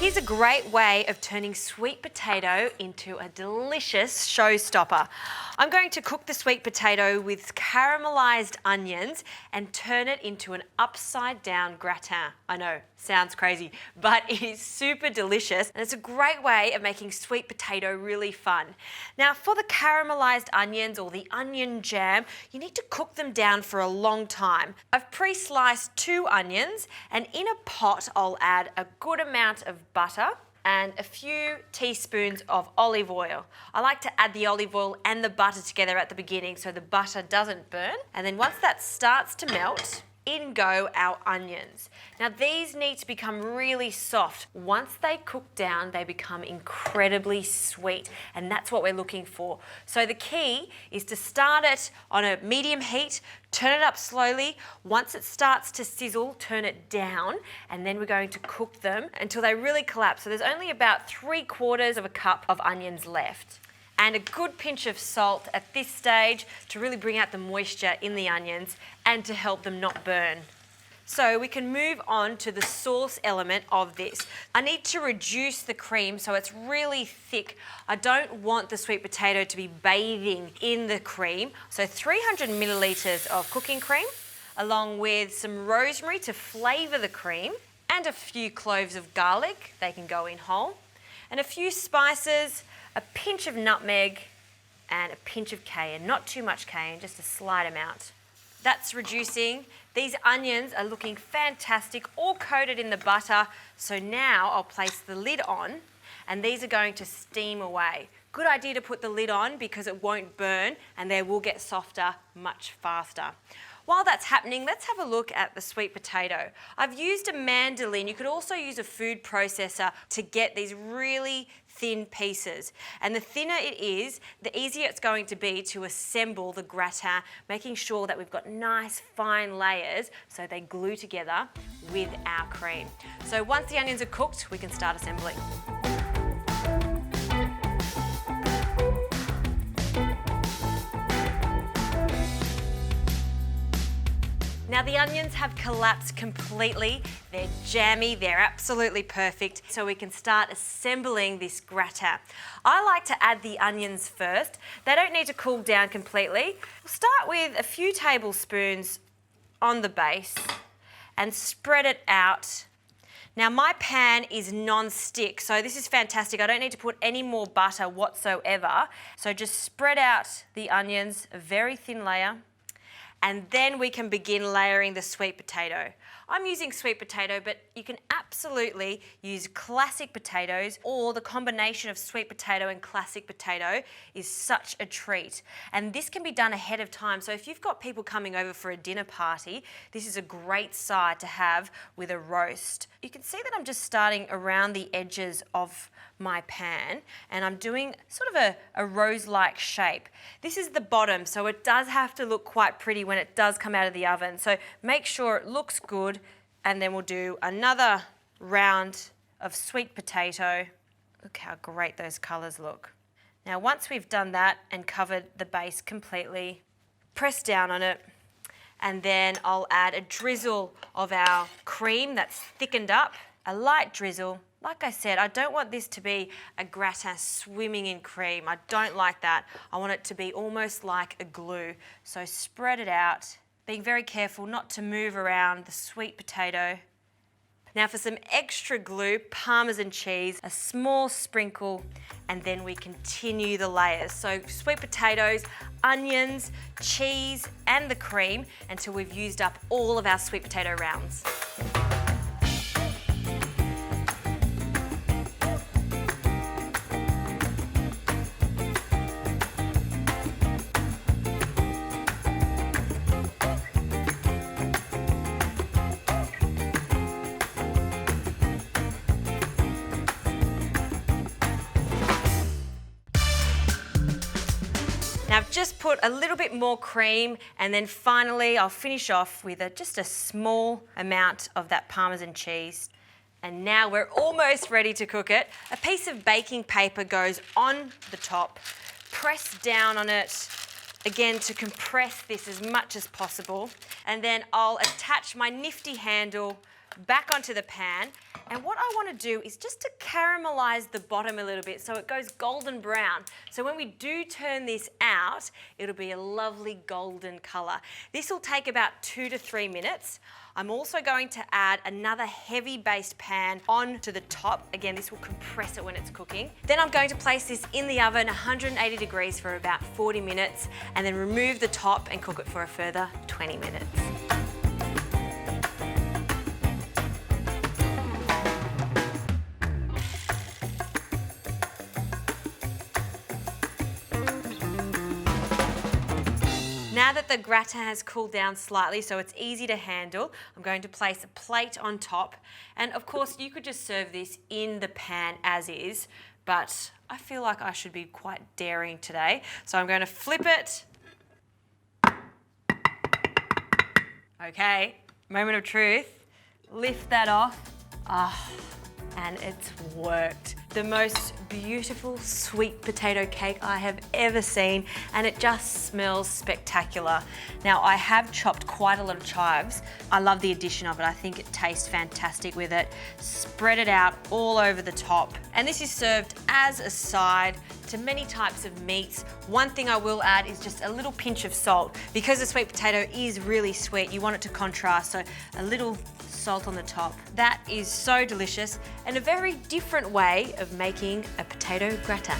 Here's a great way of turning sweet potato into a delicious showstopper. I'm going to cook the sweet potato with caramelized onions and turn it into an upside down gratin. I know, sounds crazy, but it is super delicious and it's a great way of making sweet potato really fun. Now for the caramelized onions or the onion jam, you need to cook them down for a long time. I've pre-sliced 2 onions and in a pot I'll add a good amount of butter and a few teaspoons of olive oil. I like to add the olive oil and the butter together at the beginning so the butter doesn't burn. And then once that starts to melt, in go our onions. Now these need to become really soft. Once they cook down, they become incredibly sweet, and that's what we're looking for. So the key is to start it on a medium heat, turn it up slowly. Once it starts to sizzle, turn it down, and then we're going to cook them until they really collapse. So there's only about 3/4 of a cup of onions left. And a good pinch of salt at this stage to really bring out the moisture in the onions and to help them not burn. So we can move on to the sauce element of this. I need to reduce the cream so it's really thick. I don't want the sweet potato to be bathing in the cream. So 300 millilitres of cooking cream, along with some rosemary to flavour the cream, and a few cloves of garlic, they can go in whole, and a few spices, a pinch of nutmeg and a pinch of cayenne. Not too much cayenne, just a slight amount. That's reducing. These onions are looking fantastic, all coated in the butter. So now I'll place the lid on and these are going to steam away. Good idea to put the lid on because it won't burn and they will get softer much faster. While that's happening, let's have a look at the sweet potato. I've used a mandolin. You could also use a food processor to get these really thin pieces. And the thinner it is, the easier it's going to be to assemble the gratin, making sure that we've got nice fine layers so they glue together with our cream. So once the onions are cooked, we can start assembling. Now the onions have collapsed completely. They're jammy, they're absolutely perfect. So we can start assembling this gratin. I like to add the onions first. They don't need to cool down completely. We'll start with a few tablespoons on the base and spread it out. Now my pan is non-stick, so this is fantastic. I don't need to put any more butter whatsoever. So just spread out the onions, a very thin layer. And then we can begin layering the sweet potato. I'm using sweet potato, but you can absolutely use classic potatoes, or the combination of sweet potato and classic potato is such a treat. And this can be done ahead of time. So if you've got people coming over for a dinner party, this is a great side to have with a roast. You can see that I'm just starting around the edges of my pan and I'm doing sort of a rose-like shape. This is the bottom, so it does have to look quite pretty when it does come out of the oven. So make sure it looks good, and then we'll do another round of sweet potato. Look how great those colours look. Now once we've done that and covered the base completely, press down on it, and then I'll add a drizzle of our cream that's thickened up, a light drizzle. Like I said, I don't want this to be a gratin swimming in cream. I don't like that. I want it to be almost like a glue. So spread it out, being very careful not to move around the sweet potato. Now for some extra glue, Parmesan cheese, a small sprinkle, and then we continue the layers. So sweet potatoes, onions, cheese, and the cream until we've used up all of our sweet potato rounds. Now I've just put a little bit more cream, and then finally I'll finish off with just a small amount of that Parmesan cheese. And now we're almost ready to cook it. A piece of baking paper goes on the top. Press down on it, again to compress this as much as possible. And then I'll attach my nifty handle back onto the pan. And what I want to do is just to caramelize the bottom a little bit so it goes golden brown. So when we do turn this out, it'll be a lovely golden color. This will take about 2 to 3 minutes. I'm also going to add another heavy based pan onto the top. Again, this will compress it when it's cooking. Then I'm going to place this in the oven 180 degrees for about 40 minutes and then remove the top and cook it for a further 20 minutes. Now that the gratin has cooled down slightly so it's easy to handle, I'm going to place a plate on top. And of course you could just serve this in the pan as is, but I feel like I should be quite daring today. So I'm going to flip it. Okay, moment of truth. Lift that off. And it's worked. The most beautiful sweet potato cake I have ever seen, and it just smells spectacular. Now I have chopped quite a lot of chives. I love the addition of it. I think it tastes fantastic with it. Spread it out all over the top. And this is served as a side to many types of meats. One thing I will add is just a little pinch of salt. Because the sweet potato is really sweet, you want it to contrast, so a little salt on the top. That is so delicious and a very different way of making a potato gratin.